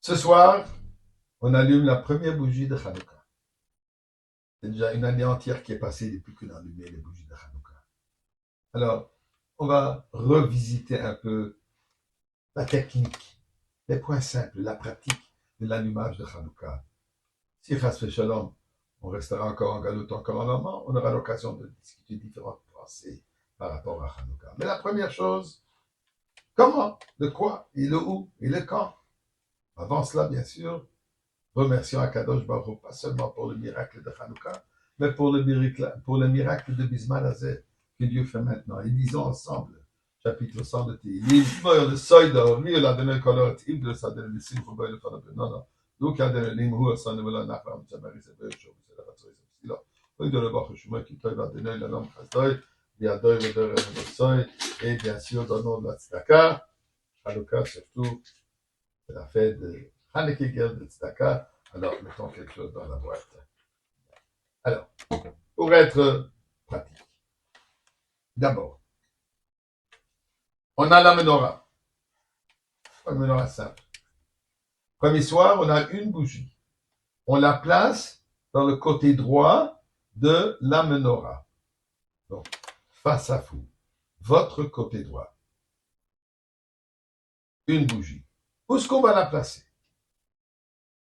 Ce soir, on allume la première bougie de Hanouka. C'est déjà une année entière qui est passée depuis qu'on a allumé les bougies de Hanouka. Alors, on va revisiter un peu la technique, les points simples, la pratique de l'allumage de Hanouka. Si Chas Shalom, on restera encore en galoute, encore en allemand, on aura l'occasion de discuter différentes pensées par rapport à Hanouka. Mais la première chose, comment, de quoi, et le où, et le quand. Avant cela, bien sûr, remercions Akadosh Baruch Hu, pas seulement pour le miracle de Hanouka, mais pour le miracle de Bisman Hazeh que Dieu fait maintenant. Et disons ensemble, chapitre 100 de Tehillim, le seuil d'or, lui, il a donné le color, il de ça donne le signe, non, non. Donc, il a donné le limou, ça ne me l'a n'a pas, ça m'a risé, c'est la raison, c'est là. Donc, de le voir, je me quitte, il va donner le nom Chazdoy, il y a deux, le seuil, et bien sûr, dans le nom de la Tzedaka, Hanouka, surtout, c'est la fête de Hanekegel de Tzedaka. Alors, mettons quelque chose dans la boîte. Alors, pour être pratique, d'abord, on a la menorah. Une menorah simple. Premier soir, on a une bougie. On la place dans le côté droit de la menorah. Donc, face à vous, votre côté droit. Une bougie. Où est-ce qu'on va la placer?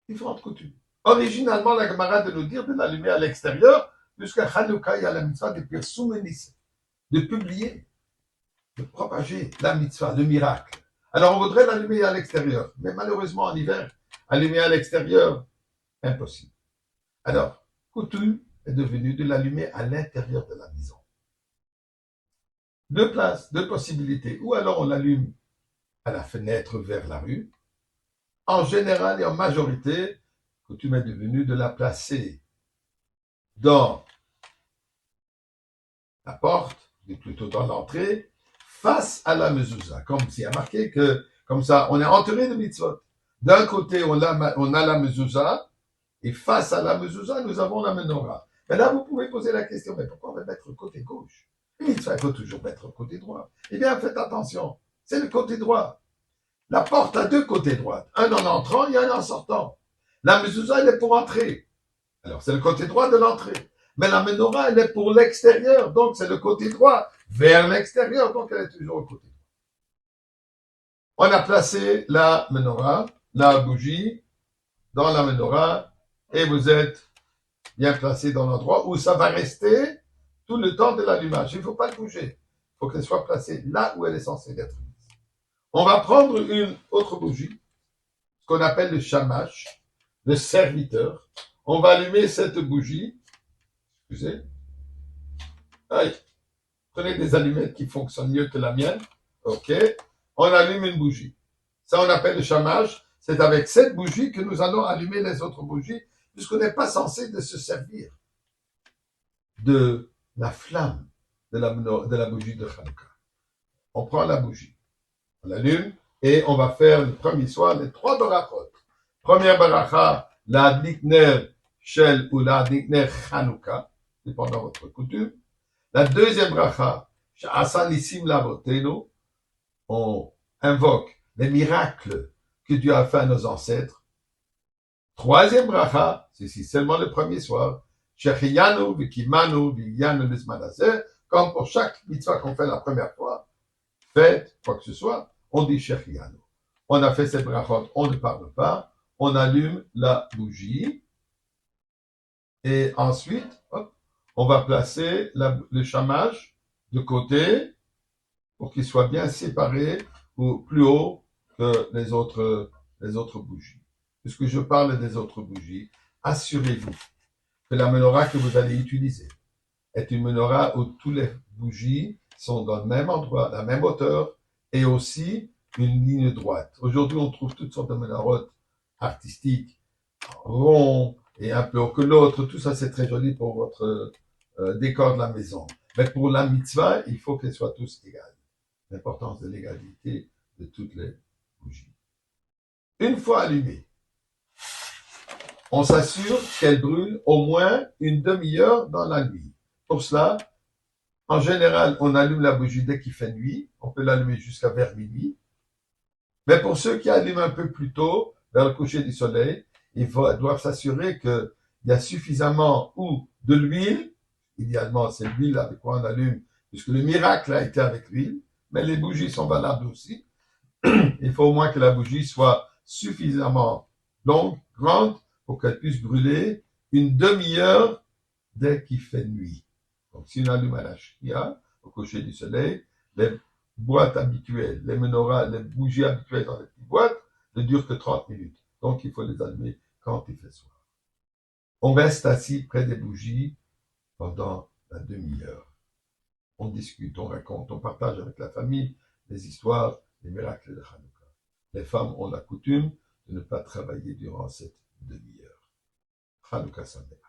Différentes coutumes. Originalement, la Gemara de nous dire de l'allumer à l'extérieur, puisqu'à Hanouka, il y a la mitzvah de Pirsumenis, de publier, de propager la mitzvah, le miracle. Alors, on voudrait l'allumer à l'extérieur, mais malheureusement, en hiver, allumer à l'extérieur, impossible. Alors, coutume est devenue de l'allumer à l'intérieur de la maison. Deux places, deux possibilités. Ou alors, on l'allume à la fenêtre vers la rue. En général et en majorité, coutume est devenue de la placer dans la porte, ou plutôt dans l'entrée, face à la mezouza. Comme s'il y a marqué que, comme ça, on est entouré de mitzvot. D'un côté, on a la mezouza, et face à la mezouza, nous avons la menorah. Mais là, vous pouvez poser la question, mais pourquoi on va mettre le côté gauche? Le mitzvah, il faut toujours mettre le côté droit. Eh bien, faites attention, c'est le côté droit. La porte a deux côtés droits, un en entrant et un en sortant. La mezouza, elle est pour entrer. Alors, c'est le côté droit de l'entrée. Mais la menorah, elle est pour l'extérieur, donc c'est le côté droit vers l'extérieur, donc elle est toujours au côté droit. On a placé la menorah, la bougie, dans la menorah, et vous êtes bien placé dans l'endroit où ça va rester tout le temps de l'allumage. Il ne faut pas le bouger. Il faut qu'elle soit placée là où elle est censée être mise. On va prendre une autre bougie, ce qu'on appelle le shamash, le serviteur. On va allumer cette bougie. Excusez. Aïe. Prenez des allumettes qui fonctionnent mieux que la mienne. OK. On allume une bougie. Ça, on appelle le shamash. C'est avec cette bougie que nous allons allumer les autres bougies, puisqu'on n'est pas censé de se servir de la flamme de la bougie de Hanouka. On prend la bougie, on l'allume, et on va faire le premier soir les trois barachot. Première baracha, la dikner shel ou la dikner Hanouka, dépendant de votre coutume. La deuxième bracha, Sha'asa Nissim Lavotenu, on invoque les miracles que Dieu a fait à nos ancêtres. Troisième bracha, c'est seulement le premier soir, Shechiyanu Vikimanu Viyanu Bisman Hazeh, comme pour chaque mitzvah qu'on fait la première fois, faites quoi que ce soit, on dit Shechiyanu. On a fait cette brachot, on ne parle pas, on allume la bougie, et ensuite, hop, on va placer le shamash de côté pour qu'il soit bien séparé ou plus haut que les autres bougies. Puisque je parle des autres bougies, assurez-vous que la menorah que vous allez utiliser est une menorah où toutes les bougies sont dans le même endroit, la même hauteur, et aussi une ligne droite. Aujourd'hui, on trouve toutes sortes de menorahs artistiques, ronds, et un peu haut que l'autre. Tout ça, c'est très joli pour votre décor de la maison. Mais pour la mitzvah, il faut qu'elles soient tous égales. L'importance de l'égalité de toutes les bougies. Une fois allumées, on s'assure qu'elles brûlent au moins une demi-heure dans la nuit. Pour cela, en général, on allume la bougie dès qu'il fait nuit. On peut l'allumer jusqu'à vers minuit. Mais pour ceux qui allument un peu plus tôt, vers le coucher du soleil, doivent s'assurer qu'il y a suffisamment ou de l'huile, idéalement c'est l'huile avec quoi on allume, puisque le miracle a été avec l'huile, mais les bougies sont valables aussi. Il faut au moins que la bougie soit suffisamment longue, grande, pour qu'elle puisse brûler une demi-heure dès qu'il fait nuit. Donc, si on allume à la shkia, au coucher du soleil, les boîtes habituelles, les menorahs, les bougies habituelles dans les petites boîtes ne durent que 30 minutes. Donc, il faut les allumer quand il fait soir. On reste assis près des bougies pendant la demi-heure. On discute, on raconte, on partage avec la famille les histoires, les miracles de Hanouka. Les femmes ont la coutume de ne pas travailler durant cette demi-heure. Hanouka Sameach.